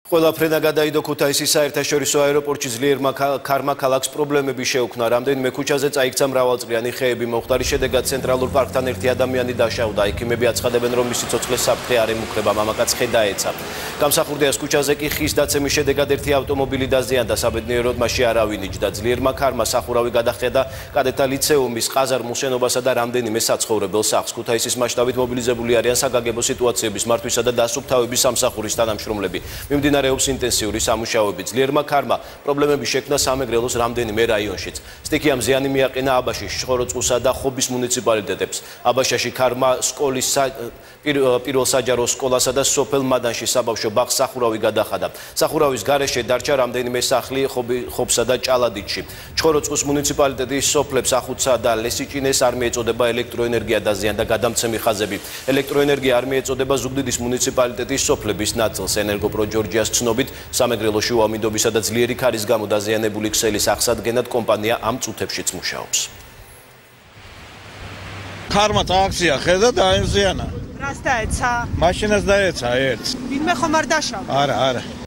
ყველაფრენა გადაიდო ქუთაისის საერთაშორისო აეროპორტში ძლიერმა ქარმა ქალაქს პრობლემები შეუქმნა. რამდენიმე ქუჩაზე წაიქცა მრავალწლიანი ხეები. მომხდარის შედეგად ცენტრალურ პარკთან ერთი ადამიანი დაშავდა. ექიმები აცხადებენ, რომ მისი ცოცხლის საფრთხე არ ემუქრება, მამაკაც ხე დაეცა. გამსახურდიას ქუჩაზე კი ხის დაცემის შედეგად ერთი ავტომობილი დაზიანდა. საბედნიეროდ მასში არავინ იჯდა. ძლიერმა ქარმა სახურავი გადახედა კადეტთა ლიცეუმის, ყაზარმულ შენობასა და რამდენიმე საცხოვრებელ სახლს. ქუთაისის მასშტაბით მობილიზებული არიან საგანგებო სიტუაციების მართვისა და დასუფთავების სამსახურის თანამშრომლები. მიმდინარეობს ინტენსიური სამუშაოები. ძლიერმა ქარმა პრობლემები შექმნა სამეგრელოს რამდენიმე რაიონშიც. სტიქიამ ზიანი მიაყენა აბაშის, ჭყოროწყუსა და ხობის მუნიციპალიტეტებს. აბაშაში ქარმა სკოლის პირველ საჯარო სკოლასა და სოფელ მადანში საბავშვო ბაღს სახურავი გადახადა. სახურავის გარეშე დარჩა რამდენიმე სახლი ხობსა და ჭალადიდში. ჭყოროწყუს მუნიციპალიტეტის სოფლებს ახუცა და ლესიჭინეს არ მიეწოდება ელექტროენერგია დაზიანდა გადამცემი ხაზები. ელექტროენერგია არ მიეწოდება ზუგდიდის მუნიციპალიტეტის სოფლების ნაწილს. ენერგოპრო ჯორჯიას ცნობით, სამეგრელოში უამინდობისა და ძლიერი ქარის გამო დაზიანებული ქსელის აღსადგენად კომპანია ამ წუთებშიც მუშაობს. ქარმა წააქცია ხე და დაემზიანა. რას დაეცა? მაშინას დაეცა ერთს. ვინმე ხომ არ დაშავდა? არა.